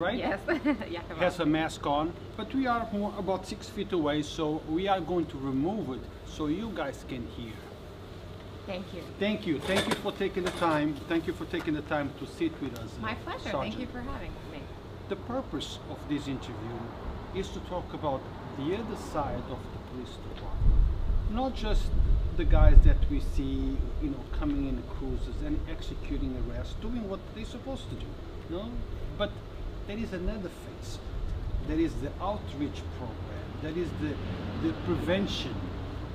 Right? Yes. Yakaboski. Has a mask on, but we are about 6 feet away, so we are going to remove it so you guys can hear. Thank you. Thank you. Thank you for taking the time. Thank you for taking the time to sit with us. My pleasure. Sergeant. Thank you for having me. The purpose of this interview is to talk about the other side of the police department. Not just the guys that we see, coming in the cruisers and executing arrests, doing what they're supposed to do, But there is another face. There is the outreach program. That is the prevention.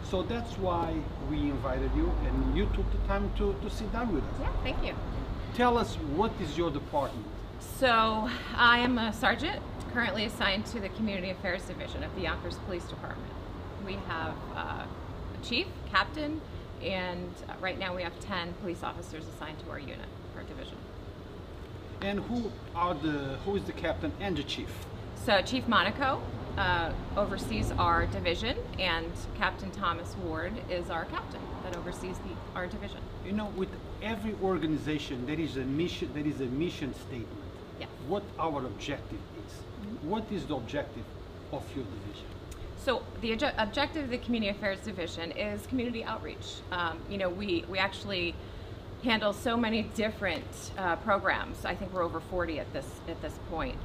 So that's why we invited you, and you took the time to sit down with us. Yeah, thank you. Tell us, what is your department? So I am a sergeant currently assigned to the Community Affairs Division of the Yonkers Police Department. We have a chief, captain, and right now we have 10 police officers assigned to our unit, our division. And who is the captain and the chief? So Chief Monaco oversees our division, and Captain Thomas Ward is our captain that oversees our division. With every organization there is a mission. There is a mission statement. Yes. What our objective is. Mm-hmm. What is the objective of your division? So the objective of the Community Affairs Division is community outreach. We actually handle so many different programs. I think we're over 40 at this point.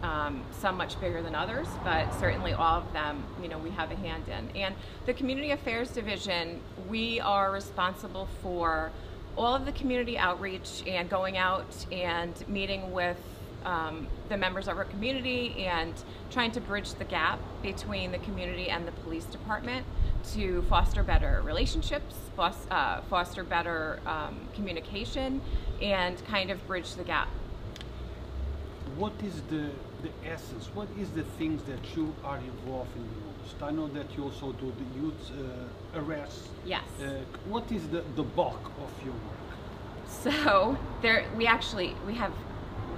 Some much bigger than others, but certainly all of them, we have a hand in. And the Community Affairs Division, we are responsible for all of the community outreach and going out and meeting with the members of our community and trying to bridge the gap between the community and the police department to foster better relationships, foster better communication, and kind of bridge the gap. What is the essence? What is the things that you are involved in the most? I know that you also do the youth arrests. Yes. What is the bulk of your work? So we have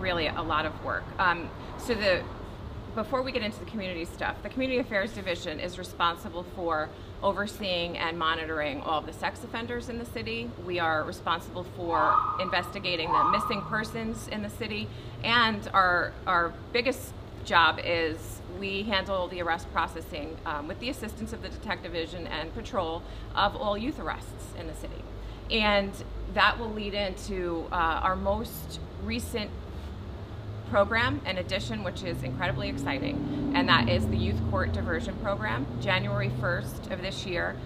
really a lot of work. Before we get into the community stuff, the Community Affairs Division is responsible for overseeing and monitoring all of the sex offenders in the city. We are responsible for investigating the missing persons in the city, and our biggest job is we handle the arrest processing with the assistance of the Detective Division and Patrol of all youth arrests in the city. And that will lead into our most recent program and addition, which is incredibly exciting, and that is the Youth Court Diversion Program. January 1st of this year,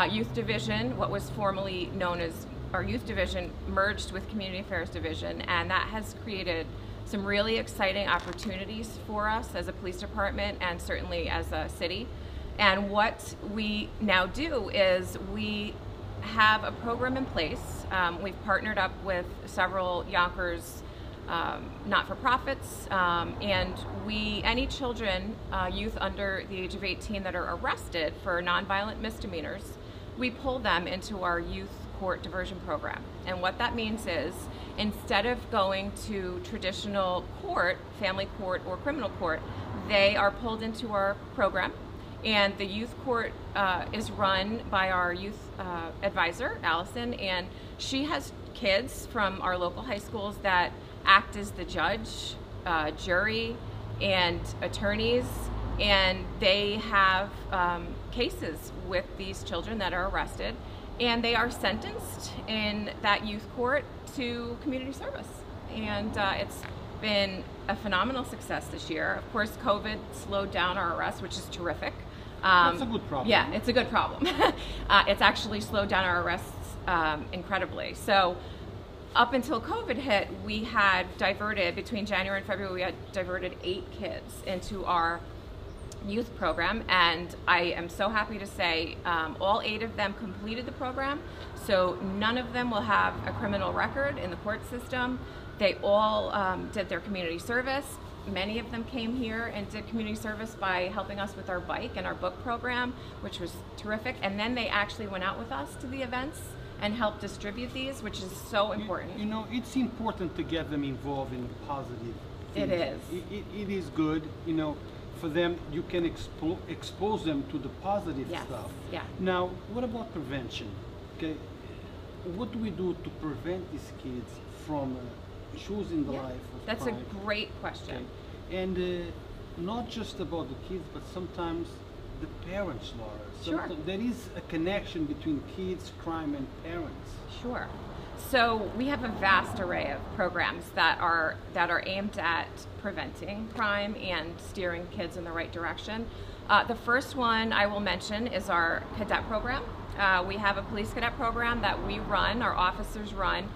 Youth Division, what was formerly known as our Youth Division, merged with Community Affairs Division, and that has created some really exciting opportunities for us as a police department and certainly as a city. And what we now do is we have a program in place. We've partnered up with several Yonkers not-for-profits, and any children, youth under the age of 18 that are arrested for nonviolent misdemeanors, we pull them into our youth court diversion program. And what that means is, instead of going to traditional court, family court or criminal court, they are pulled into our program. And the youth court is run by our youth advisor, Allison, and she has kids from our local high schools that act as the judge, jury, and attorneys, and they have cases with these children that are arrested, and they are sentenced in that youth court to community service. And it's been a phenomenal success this year. Of course, COVID slowed down our arrests, which is terrific. That's a good problem. Yeah, it's a good problem. It's actually slowed down our arrests incredibly. So up until COVID hit, we had diverted, between January and February, we had diverted 8 kids into our youth program, and I am so happy to say all 8 of them completed the program, so none of them will have a criminal record in the court system. They all did their community service. Many of them came here and did community service by helping us with our bike and our book program, which was terrific, and then they actually went out with us to the events and help distribute these, which is so important. It's important to get them involved in positive things. It is. It is good, for them. You can expose them to the positive stuff. Yeah. Now, what about prevention? Okay, what do we do to prevent these kids from choosing the life of That's crime? a great question. Okay. And not just about the kids, but sometimes the parents, Laura. Sure. There is a connection between kids, crime, and parents. Sure. So we have a vast array of programs that are aimed at preventing crime and steering kids in the right direction. The first one I will mention is our Cadet Program. We have a police cadet program that we run, our officers run.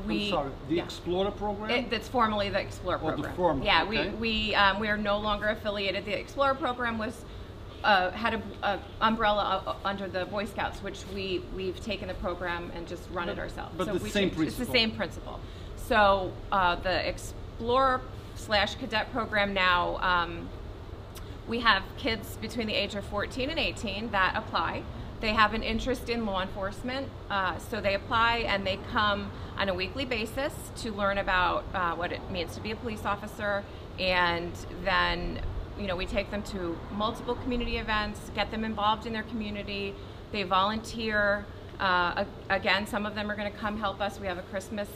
I'm sorry, the Explorer program? That's formerly the Explorer program. The former, yeah, okay. we are no longer affiliated. The Explorer program was had a umbrella under the Boy Scouts, which we've taken the program and just run it ourselves. But so the same principle. It's the same principle. So the Explorer/Cadet program now, we have kids between the age of 14 and 18 that apply. They have an interest in law enforcement, so they apply and they come on a weekly basis to learn about what it means to be a police officer, and then we take them to multiple community events, get them involved in their community. They volunteer. Again, some of them are going to come help us. We have a Christmas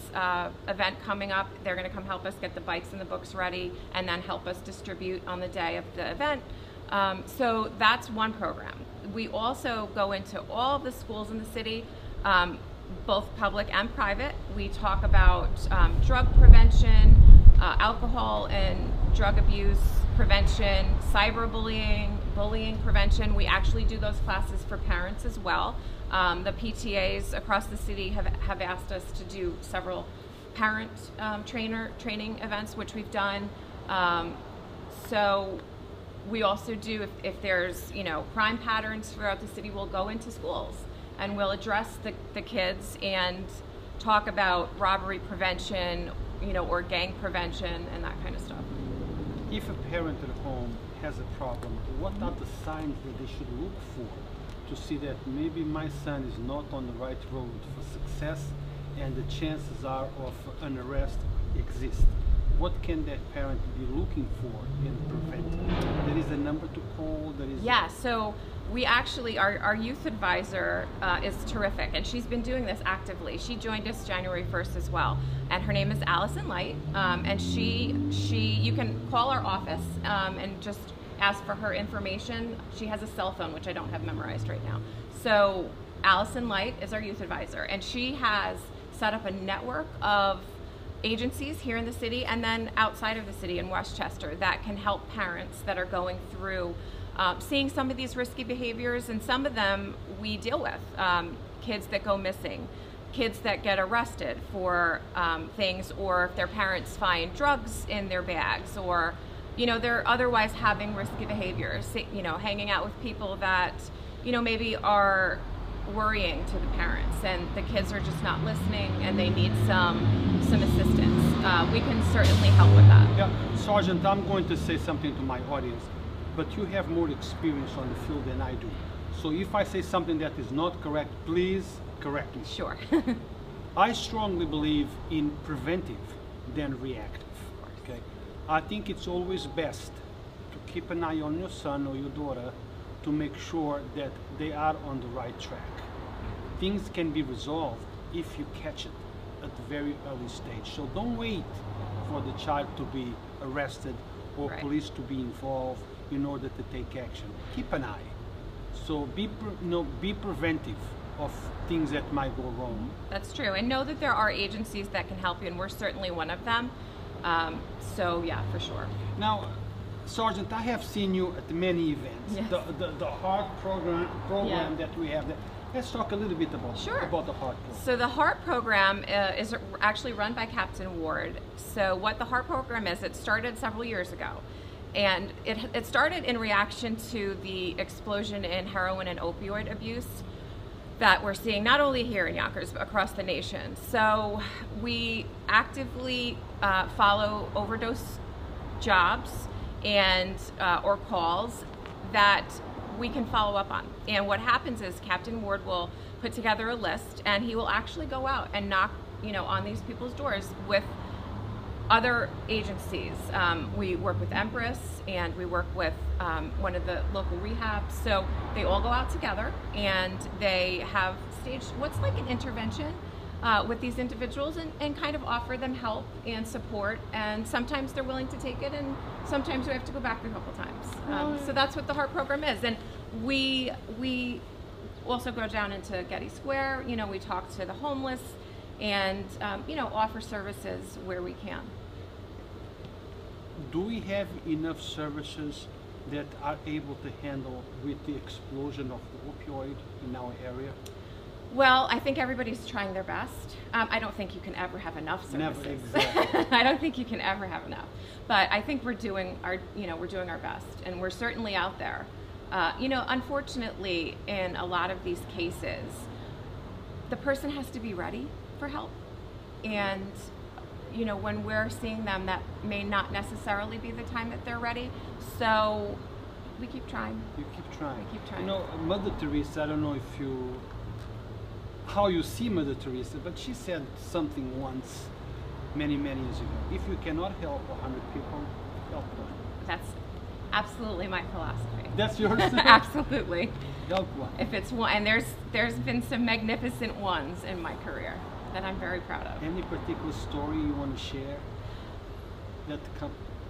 event coming up. They're going to come help us get the bikes and the books ready and then help us distribute on the day of the event. So that's one program. We also go into all of the schools in the city, both public and private. We talk about drug prevention, alcohol and drug abuse prevention, cyberbullying, bullying prevention. We actually do those classes for parents as well. The PTAs across the city have asked us to do several parent training events, which we've done. So we also do, if there's crime patterns throughout the city, we'll go into schools and we'll address the kids and talk about robbery prevention, or gang prevention and that kind of stuff. If a parent at home has a problem, what are the signs that they should look for to see that maybe my son is not on the right road for success and the chances are of an arrest exist? What can that parent be looking for in preventing? There is a number to call. Yeah, so we actually, our youth advisor is terrific, and she's been doing this actively. She joined us January 1st as well, and her name is Allison Light, and you can call our office and just ask for her information. She has a cell phone, which I don't have memorized right now. So Allison Light is our youth advisor, and she has set up a network of agencies here in the city and then outside of the city in Westchester that can help parents that are going through seeing some of these risky behaviors, and some of them we deal with. Kids that go missing, kids that get arrested for things, or if their parents find drugs in their bags, or they're otherwise having risky behaviors, hanging out with people that maybe are worrying to the parents, and the kids are just not listening and they need some assistance. We can certainly help with that. Yeah, Sergeant, I'm going to say something to my audience, but you have more experience on the field than I do. So if I say something that is not correct, please correct me. Sure. I strongly believe in preventive than reactive. Okay? I think it's always best to keep an eye on your son or your daughter to make sure that they are on the right track. Things can be resolved if you catch it at the very early stage. So don't wait for the child to be arrested or police to be involved in order to take action. Keep an eye. So be preventive of things that might go wrong. That's true, and know that there are agencies that can help you, and we're certainly one of them. So yeah, for sure. Now, Sergeant, I have seen you at many events. Yes. The HEART program that we have there. Let's talk a little bit about the HEART program. So the HEART program is actually run by Captain Ward. So what the HEART program is, it started several years ago. And it started in reaction to the explosion in heroin and opioid abuse that we're seeing not only here in Yonkers, but across the nation. So we actively follow overdose jobs and or calls that we can follow up on. And what happens is Captain Ward will put together a list, and he will actually go out and knock on these people's doors with other agencies. We work with Empress, and we work with one of the local rehabs. So they all go out together, and they have staged what's like an intervention with these individuals and kind of offer them help and support. And sometimes they're willing to take it, and sometimes we have to go back a couple times. So that's what the HEART program is. And we also go down into Getty Square. You know, we talk to the homeless and you know, offer services where we can. Do we have enough services that are able to handle with the explosion of the opioid in our area? Well, I think everybody's trying their best. I don't think you can ever have enough services. Never, exactly. I don't think you can ever have enough. But I think we're doing our best, and we're certainly out there. You know, unfortunately, in a lot of these cases, the person has to be ready for help, and you know, when we're seeing them, that may not necessarily be the time that they're ready. So we keep trying. You keep trying. We keep trying. You know, Mother Teresa, I don't know how you see Mother Teresa, but she said something once, many years ago. If you cannot help 100 people, help one. That's absolutely my philosophy. That's yours? Absolutely. Help one. If it's one, and there's been some magnificent ones in my career that I'm very proud of. Any particular story you want to share?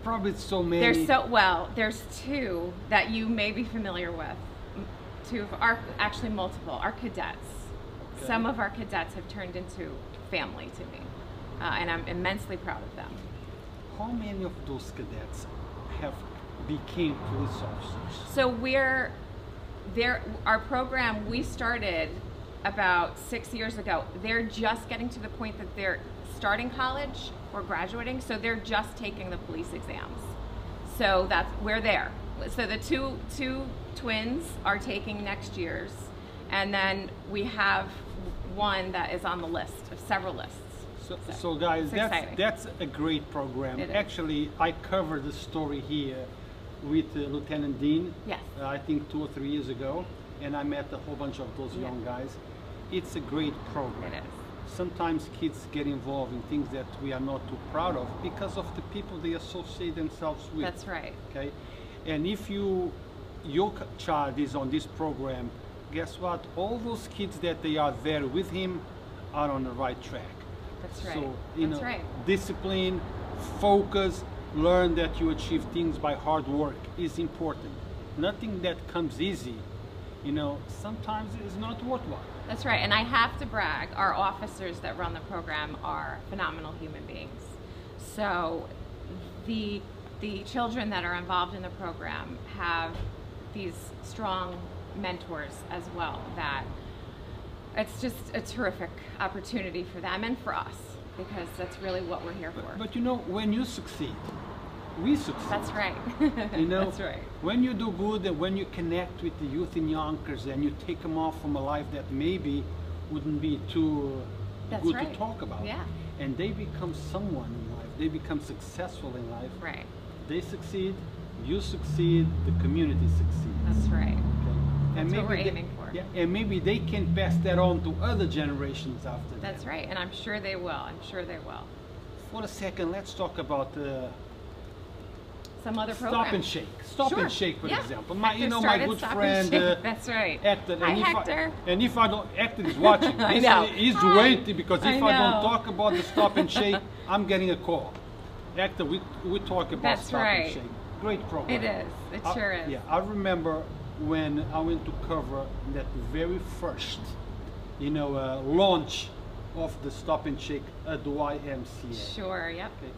Probably so many. There's two that you may be familiar with. Two of actually multiple. Our cadets. Okay. Some of our cadets have turned into family to me, and I'm immensely proud of them. How many of those cadets have became police officers? So our program, we started about 6 years ago. They're just getting to the point that they're starting college or graduating, so they're just taking the police exams. So we're there. So the two twins are taking next year's, and then we have one that is on the list of several lists. So guys, that's a great program. Actually, I covered the story here with Lieutenant Dean, yes. I think 2 or 3 years ago, and I met a whole bunch of those young guys. It's a great program. It is. Sometimes kids get involved in things that we are not too proud of because of the people they associate themselves with. That's right. Okay, and if your child is on this program, guess what? All those kids that they are there with him are on the right track. That's right. So, you know, discipline, focus, learn that you achieve things by hard work is important. Nothing that comes easy, you know, sometimes it is not worthwhile. That's right, and I have to brag, our officers that run the program are phenomenal human beings. So the children that are involved in the program have these strong mentors as well, that it's just a terrific opportunity for them and for us, because that's really what we're here for. But you know, when you succeed, we succeed. That's right. You know, that's right. When you do good and when you connect with the youth in Yonkers and you take them off from a life that maybe wouldn't be too good to talk about, yeah. And they become someone in life, they become successful in life. Right. They succeed, you succeed, the community succeeds. That's right. Okay. That's what we're aiming for. Yeah, and maybe they can pass that on to other generations after that. That's right, and I'm sure they will. I'm sure they will. For a second, let's talk about some other program. Stop and Shake. Stop and Shake, for example. My good friend, that's right. Hector. Hi, Hector. And if I don't, Hector is watching. I know. He's waiting, because if I don't talk about the Stop and Shake, I'm getting a call. Hector, we talk about Stop and Shake. Great program. It is. It sure is. Yeah, I remember when I went to cover that very first, launch of the Stop and Shake at the YMCA. Sure. Yep. Okay.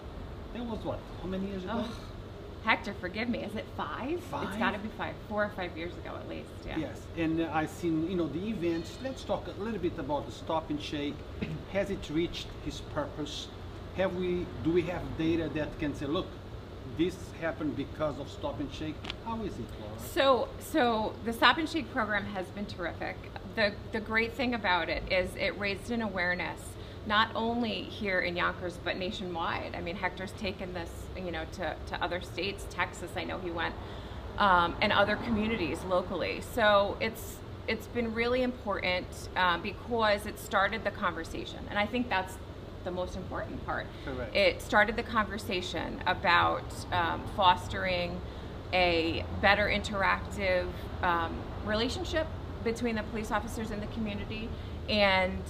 That was what? How many years ago? Oh. Hector, forgive me, is it 5? 5? It's got to be 5, 4 or 5 years ago at least, yeah. Yes, and I've seen, the events. Let's talk a little bit about the Stop and Shake. Has it reached its purpose? Do we have data that can say, look, this happened because of Stop and Shake? How is it, Laura? So the Stop and Shake program has been terrific. The great thing about it is it raised an awareness, not only here in Yonkers, but nationwide. I mean, Hector's taken this, to other states. Texas, I know he went, and other communities locally. So it's been really important because it started the conversation, and I think that's the most important part. Correct. It started the conversation about fostering a better interactive relationship between the police officers and the community, and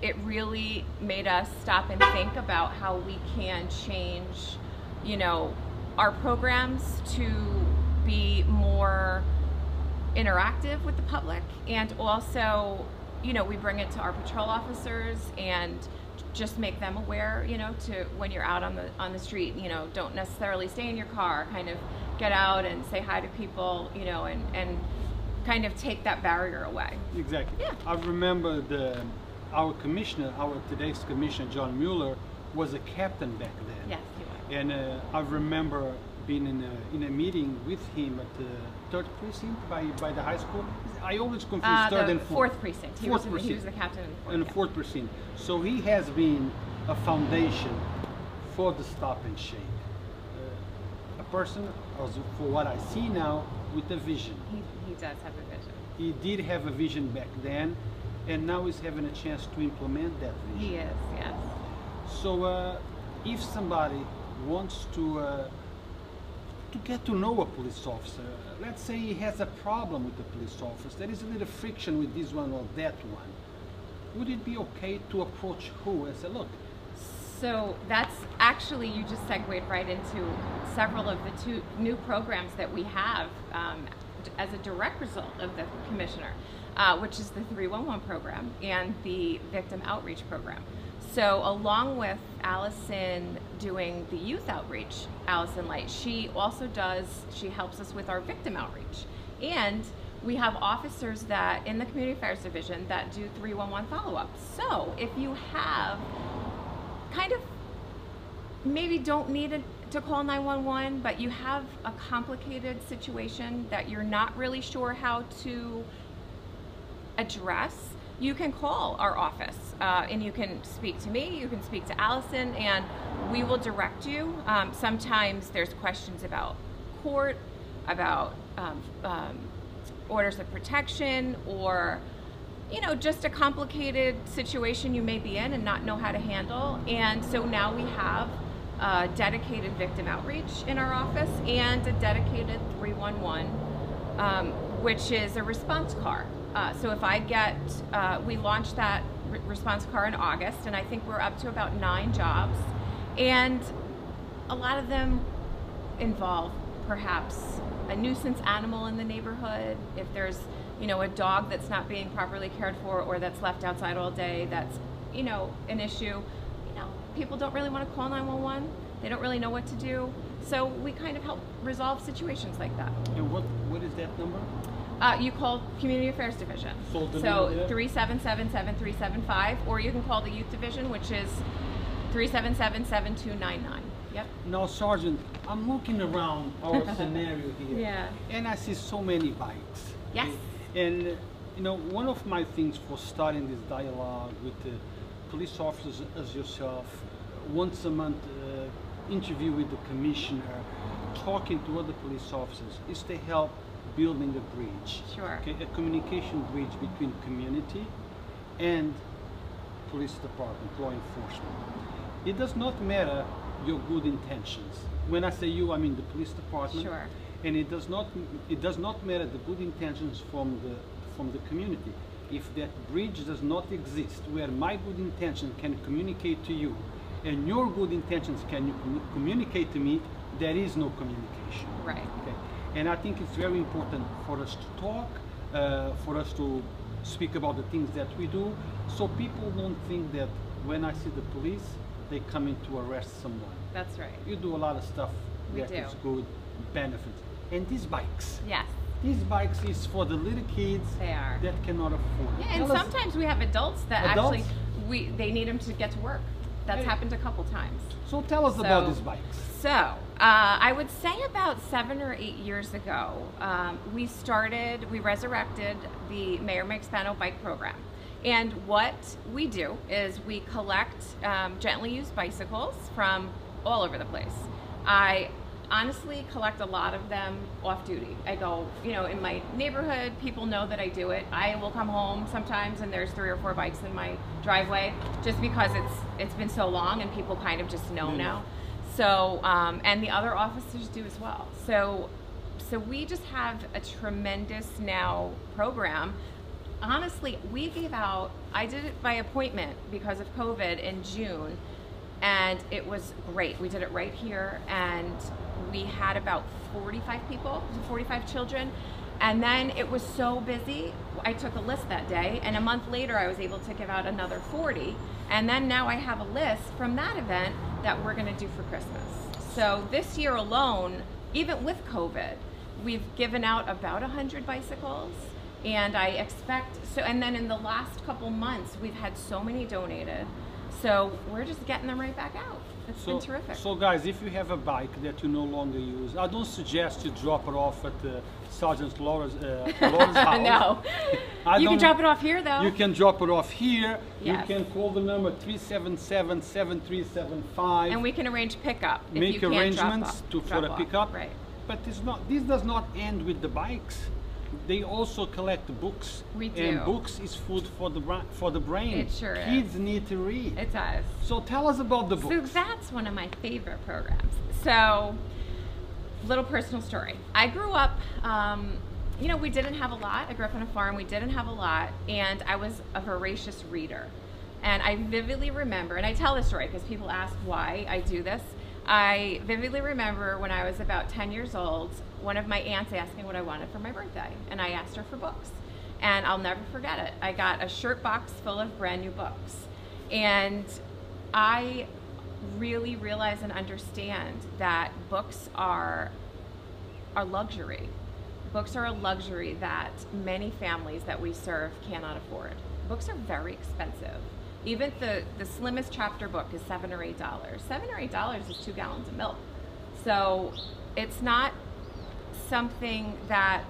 it really made us stop and think about how we can change, our programs to be more interactive with the public, and also, we bring it to our patrol officers and just make them aware, to when you're out on the street, don't necessarily stay in your car, kind of get out and say hi to people, and kind of take that barrier away. Exactly. Yeah. I remember our today's commissioner, John Mueller, was a captain back then. Yes, he was. And I remember being in a meeting with him at the 3rd precinct by the high school. I always confuse 3rd and 4th. 4th precinct. He 4th was precinct. the captain In the 4th precinct. So he has been a foundation for the Stop and Shake. A person, for what I see now, with a vision. He does have a vision. He did have a vision back then, and now he's having a chance to implement that vision. He is, yes. So if somebody wants to get to know a police officer, let's say he has a problem with the police officer, there is a little friction with this one or that one, would it be okay to approach who and say, look? So that's actually, you just segued right into several of the 2 new programs that we have as a direct result of the commissioner, which is the 311 program and the victim outreach program. So along with Allison doing the youth outreach, Allison Light, she helps us with our victim outreach. And we have officers that in the Community Affairs Division that do 311 follow-up. So if you have kind of maybe don't need to call 911, but you have a complicated situation that you're not really sure how to address, you can call our office and you can speak to me, you can speak to Allison, and we will direct you. Sometimes there's questions about court, about orders of protection, or just a complicated situation you may be in and not know how to handle. And so now we have dedicated victim outreach in our office and a dedicated 311, which is a response car. So if I get, we launched that response car in August, and I think we're up to about 9 jobs, and a lot of them involve perhaps a nuisance animal in the neighborhood. If there's, a dog that's not being properly cared for or that's left outside all day, that's, an issue. People don't really want to call 911. They don't really know what to do. So we kind of help resolve situations like that. And what is that number? You call Community Affairs Division. So 377-7375, or you can call the Youth Division, which is 377-7299. Yep. Now, Sergeant, I'm looking around our scenario here. Yeah. And I see so many bikes. Yes. And, one of my things for starting this dialogue with the police officers as yourself, once a month interview with the commissioner, talking to other police officers, is to help building a bridge. Sure. Okay, a communication bridge between community and police department, law enforcement. It does not matter your good intentions. When I say you, I mean the police department. Sure. And it does not matter the good intentions from the community. If that bridge does not exist, where my good intention can communicate to you, and your good intentions can communicate to me, there is no communication. Right. Okay. And I think it's very important for us to talk, for us to speak about the things that we do, so people don't think that when I see the police, they come in to arrest someone. That's right. You do a lot of stuff that is good, benefits. And these bikes. Yes. These bikes is for the little kids that cannot afford. Yeah, and sometimes we have adults that actually they need them to get to work. That's happened a couple times. So tell us about these bikes. So I would say about 7 or 8 years ago, we resurrected the Mayor Mike Spano bike program. And what we do is we collect gently used bicycles from all over the place. I honestly collect a lot of them off duty. I go, in my neighborhood, people know that I do it. I will come home sometimes and there's 3 or 4 bikes in my driveway, just because it's been so long and people kind of just know now. So, and the other officers do as well. So we just have a tremendous now program honestly, we gave out, I did it by appointment because of COVID in June, and it was great. We did it right here, and we had about 45 people, 45 children, and then it was so busy, I took a list that day, and a month later I was able to give out another 40, and then now I have a list from that event that we're gonna do for Christmas. So this year alone, even with COVID, we've given out about 100 bicycles, and I expect, so, and then in the last couple months, we've had so many donated, so we're just getting them right back out. It's been terrific. So guys, if you have a bike that you no longer use, I don't suggest you drop it off at Sergeant Laura's house. No. You can drop it off here though. You can drop it off here. Yes. You can call the number 377-7375. And we can arrange pickup. Make arrangements for a pickup. Right. But this does not end with the bikes. They also collect books. We do. And books is food for the brain. It sure is. Kids need to read. It does. So tell us about the books. So that's one of my favorite programs. So, little personal story. I grew up, you know, we didn't have a lot. I grew up on a farm. We didn't have a lot. And I was a voracious reader. And I vividly remember, and I tell this story because people ask why I do this. I vividly remember when I was about 10 years old, one of my aunts asked me what I wanted for my birthday, and I asked her for books. And I'll never forget it. I got a shirt box full of brand new books. And I really realize and understand that books are a luxury. Books are a luxury that many families that we serve cannot afford. Books are very expensive. Even the slimmest chapter book is $7 or $8. $7 or $8 is 2 gallons of milk. So it's not something that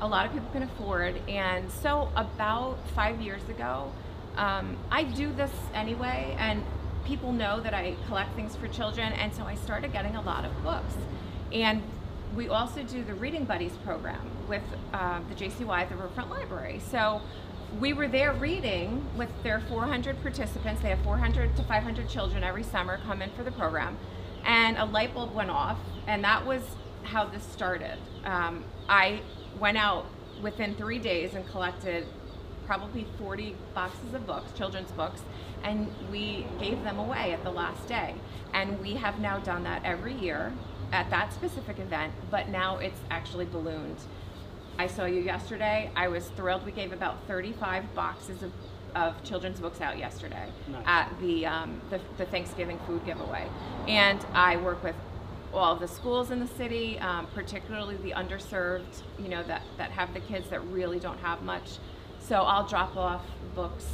a lot of people can afford. And so about 5 years ago, I do this anyway, and people know that I collect things for children, and so I started getting a lot of books. And we also do the Reading Buddies program with the JCY, the Riverfront Library. So we were there reading with their 400 participants. They have 400 to 500 children every summer come in for the program. And a light bulb went off, and that was how this started. I went out within 3 days and collected probably 40 boxes of books, children's books, and we gave them away at the last day. And we have now done that every year at that specific event, but now it's actually ballooned. I saw you yesterday. I was thrilled. We gave about 35 boxes of children's books out yesterday. Nice. At the Thanksgiving food giveaway. And I work with all of the schools in the city, particularly the underserved, you know, that have the kids that really don't have much. So I'll drop off books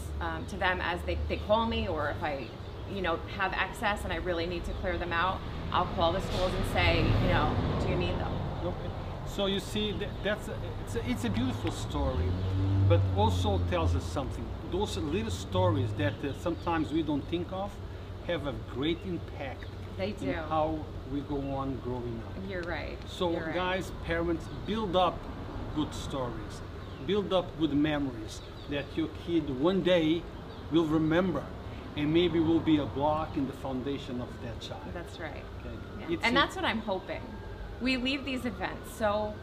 to them as they call me, or if I, you know, have excess and I really need to clear them out, I'll call the schools and say, you know, do you need them? Okay. So you see, it's a beautiful story, but also tells us something. Those little stories that sometimes we don't think of have a great impact. They do. In how we go on growing up. You're right. So You're right. Guys, parents, build up good stories. Build up good memories that your kid one day will remember, and maybe will be a block in the foundation of that child. That's right. Okay. Yeah. And that's what I'm hoping. We leave these events so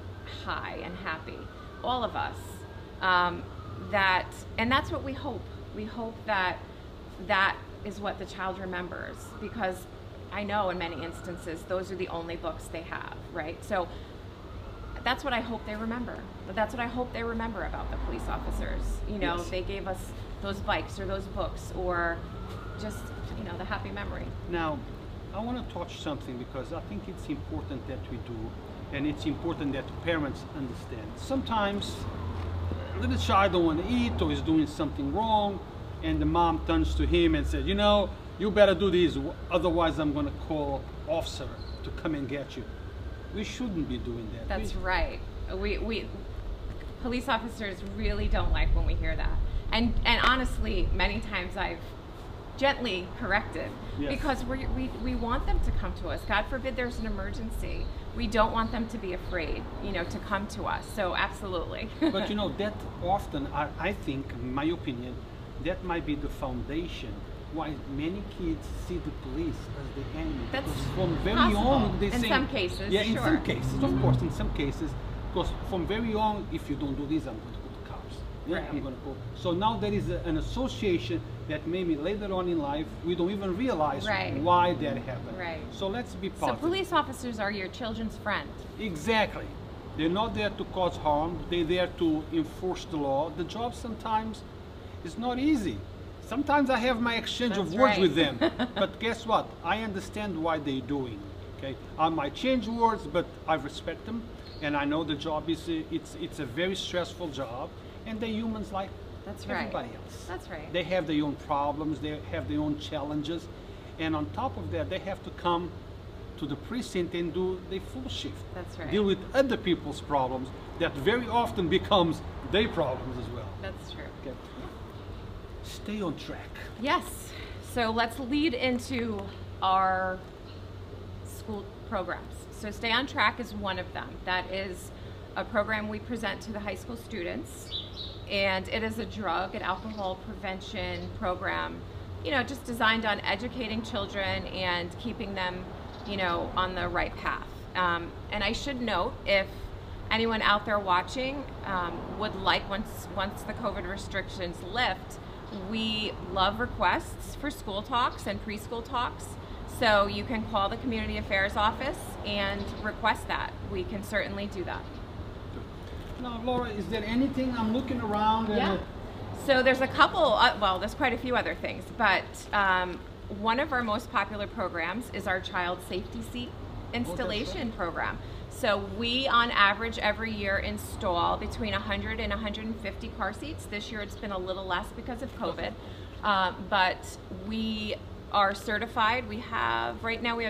high and happy, all of us, and that's what we hope. We hope that that is what the child remembers, because I know in many instances those are the only books they have, right? So that's what I hope they remember. But that's what I hope they remember about the police officers. You know, yes. They gave us those bikes or those books, or just, you know, the happy memory. Now, I want to touch something because I think it's important that we do, and it's important that parents understand. Sometimes a little child don't want to eat or is doing something wrong, and the mom turns to him and says, you know, you better do this, otherwise I'm going to call officer to come and get you. We shouldn't be doing that. That's right. We police officers really don't like when we hear that. And honestly, many times I've gently corrected, yes. Because we want them to come to us. God forbid there's an emergency. We don't want them to be afraid, you know, to come to us. So absolutely. But you know, that often, I think, in my opinion, that might be the foundation why many kids see the police as the enemy. That's from very possible. young they in say, some cases, yeah, in sure. some cases, of course, in some cases, because from very young, if you don't do this, I'm going to call the cops. then I'm going to go. So now there is an association that maybe later on in life we don't even realize why that happened. Right. So let's be positive. So police officers are your children's friend. Exactly. They're not there to cause harm. They're there to enforce the law. The job sometimes is not easy. Sometimes I have my exchange of words with them. But guess what? I understand why they're doing. Okay. I might change words, but I respect them, and I know the job is it's a very stressful job, and they're humans like everybody else. That's right. They have their own problems. They have their own challenges, and on top of that, they have to come to the precinct and do the full shift. That's right. Deal with other people's problems that very often becomes their problems as well. That's true. Okay. Stay on track. Yes. So let's lead into our school programs. So Stay on Track is one of them. That is a program we present to the high school students, and it is a drug and alcohol prevention program, you know, just designed on educating children and keeping them, you know, on the right path. And I should note, if anyone out there watching would like, once the COVID restrictions lift, we love requests for school talks and preschool talks. So you can call the Community Affairs office and request that. We can certainly do that. Now, Laura, is there anything? I'm looking around. Yeah. So there's a couple, well, there's quite a few other things, but one of our most popular programs is our child safety seat installation program. So we, on average, every year install between 100 and 150 car seats. This year it's been a little less because of COVID, but we are certified. We have, right now we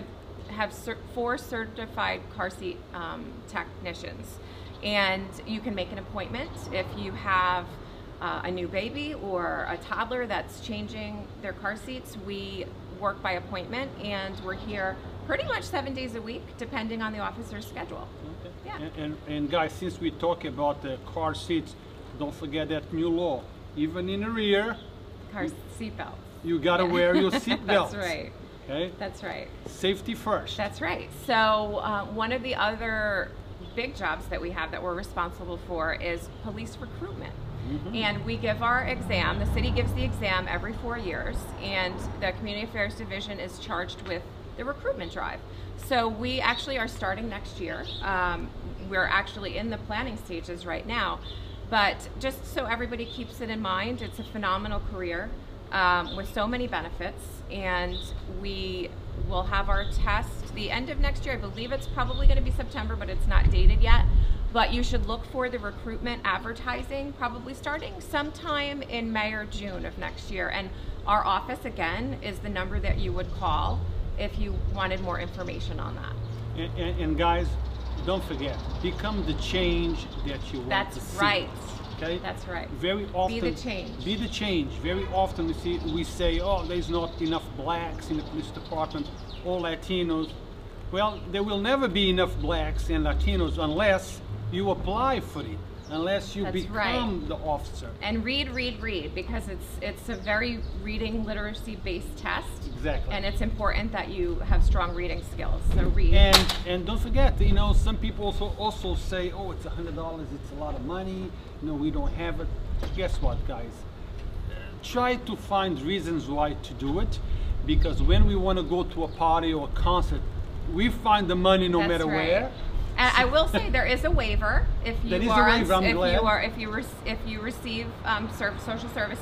have 4 certified car seat technicians. And you can make an appointment if you have a new baby or a toddler that's changing their car seats. We work by appointment, and we're here pretty much 7 days a week, depending on the officer's schedule. Okay. Yeah. And guys, since we talk about the car seats, don't forget that new law. Even in the rear, Car seat belts. You gotta wear your seat belt. That's right. Okay. That's right. Safety first. That's right. So one of the other big jobs that we have that we're responsible for is police recruitment. And we give our exam. The city gives the exam every 4 years, and the Community Affairs Division is charged with the recruitment drive. So we actually are starting next year. We're actually in the planning stages right now, but just so everybody keeps it in mind, it's a phenomenal career with so many benefits, and we will have our test the end of next year. I believe it's probably going to be September, but it's not dated yet. But you should look for the recruitment advertising probably starting sometime in May or June of next year. And our office, again, is the number that you would call if you wanted more information on that. And guys, don't forget, become the change that you want to see. That's right. Okay? That's right. Very often, be the change. Be the change. Very often we say, oh, there's not enough blacks in the police department, or Latinos. Well, there will never be enough blacks and Latinos unless you apply for it, unless you become the officer. And read, because it's a very reading literacy based test. Exactly. And it's important that you have strong reading skills. So read. And don't forget, you know, some people also say, oh, it's $100, it's a lot of money. You know, we don't have it. Guess what, guys? Try to find reasons why to do it, because when we want to go to a party or a concert, we find the money no matter where. And I will say there is a waiver if you receive social service.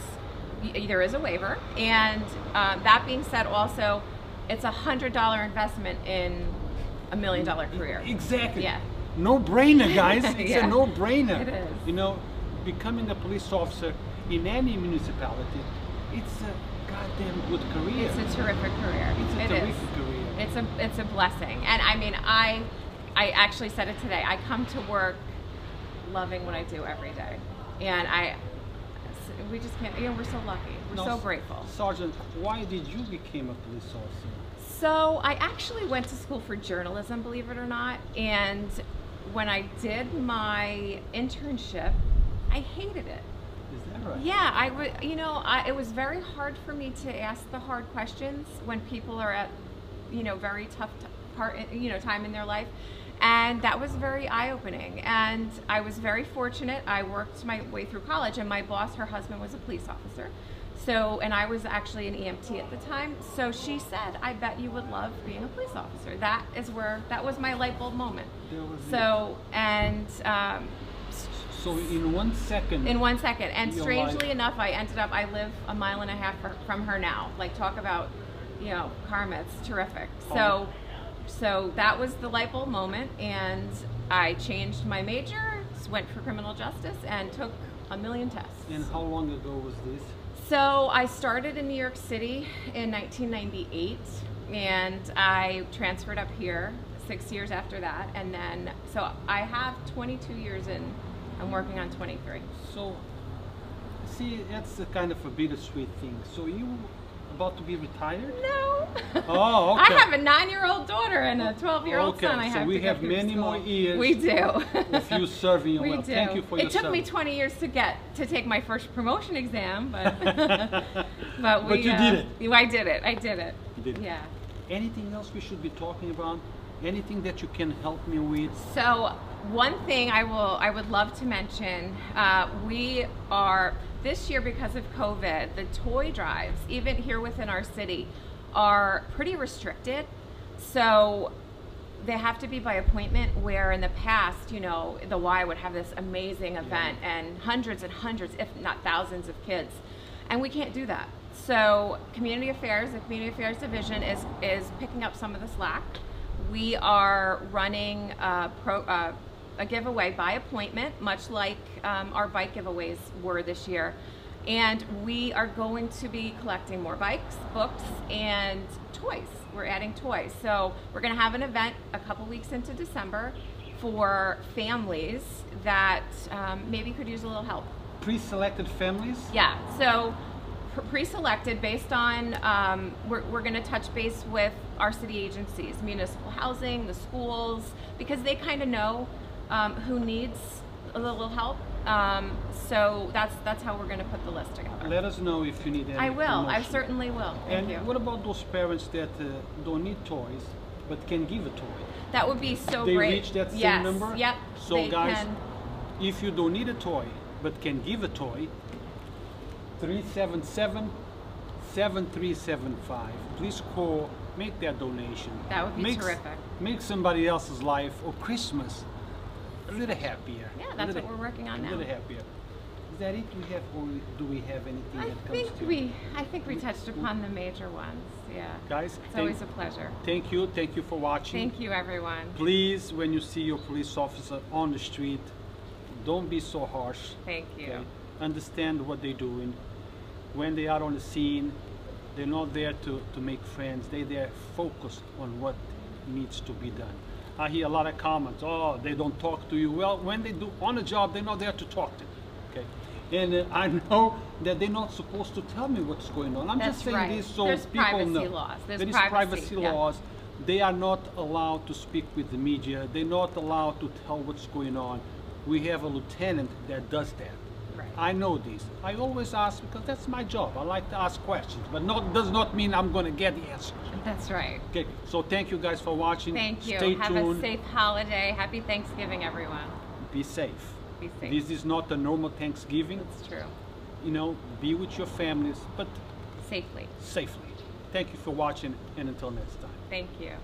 There is a waiver, and that being said, also it's $100 investment in $1 million career. Exactly. Yeah. No brainer, guys. It's a no brainer. It is. You know, becoming a police officer in any municipality, it's a goddamn good career. It's a terrific career. It's a terrific career. It's a blessing, and I mean I actually said it today. I come to work loving what I do every day, and we just can't. You know, we're so lucky. We're so grateful. Sergeant, why did you become a police officer? So I actually went to school for journalism, believe it or not, and when I did my internship, I hated it. Is that right? Yeah, it was very hard for me to ask the hard questions when people are at, very tough time in their life. And that was very eye-opening. And I was very fortunate. I worked my way through college, and my boss, her husband, was a police officer. So, and I was actually an EMT at the time. So she said, I bet you would love being a police officer. That was my light bulb moment. So, and so in 1 second. In 1 second. And strangely enough, I live a mile and a half from her now. Like, talk about, you know, karma, it's terrific. So that was the light bulb moment, and I changed my major, went for criminal justice, and took a million tests. And how long ago was this? So I started in New York City in 1998, and I transferred up here 6 years after that, and then, so I have 22 years in, I'm working on 23. So, see, that's a kind of a bittersweet thing. So you about to be retired? No. Oh, okay. I have a 9-year-old daughter and a 12-year-old son. Okay, so we have many more years. We do. Of you serving your We well. do. Thank you for your service. It took me 20 years to take my first promotion exam, but but you did it. I did it. You did it. Yeah. Anything else we should be talking about? Anything that you can help me with? So one thing I would love to mention, we are this year, because of COVID, the toy drives, even here within our city, are pretty restricted. So they have to be by appointment, where in the past, you know, the Y would have this amazing event and hundreds and hundreds, if not thousands, of kids. And we can't do that. So Community Affairs, the Community Affairs Division is picking up some of the slack. We are running a giveaway by appointment, much like our bike giveaways were this year. And we are going to be collecting more bikes, books, and toys. We're adding toys. So we're going to have an event a couple weeks into December for families that maybe could use a little help. Pre-selected families? Yeah. So pre-selected based on, we're going to touch base with our city agencies, municipal housing, the schools, because they kind of know who needs a little help. So that's how we're going to put the list together. Let us know if you need any I will. promotion. I certainly will. Thank you. And what about those parents that don't need toys but can give a toy? That would be so they great. Reach that same yes. number? Yep. So they guys, can. If you don't need a toy but can give a toy, 377-7375. Please call, make that donation. That would be terrific. Make somebody else's life or Christmas a little happier. Yeah, that's what we're working on now. A little happier. Is that it? Or do we have anything that comes to? I think we touched upon the major ones. Yeah. Guys, it's always a pleasure. Thank you for watching. Thank you, everyone. Please, when you see your police officer on the street, don't be so harsh. Thank you. Okay? Understand what they're doing. When they are on the scene, they're not there to make friends. They're there focused on what needs to be done. I hear a lot of comments, oh, they don't talk to you. Well, when they do on a job, they're not there to talk to you. Okay? And I know that they're not supposed to tell me what's going on. I'm just saying this so people know. Laws. There is privacy laws. They are not allowed to speak with the media. They're not allowed to tell what's going on. We have a lieutenant that does that. Right. I know this. I always ask because that's my job. I like to ask questions, but does not mean I'm going to get the answers. That's right. Okay, so thank you guys for watching. Thank you. Stay Have tuned. a safe holiday. Happy Thanksgiving, everyone. Be safe. Be safe. This is not a normal Thanksgiving. It's true. You know, be with your families, but safely. Safely. Thank you for watching, and until next time. Thank you.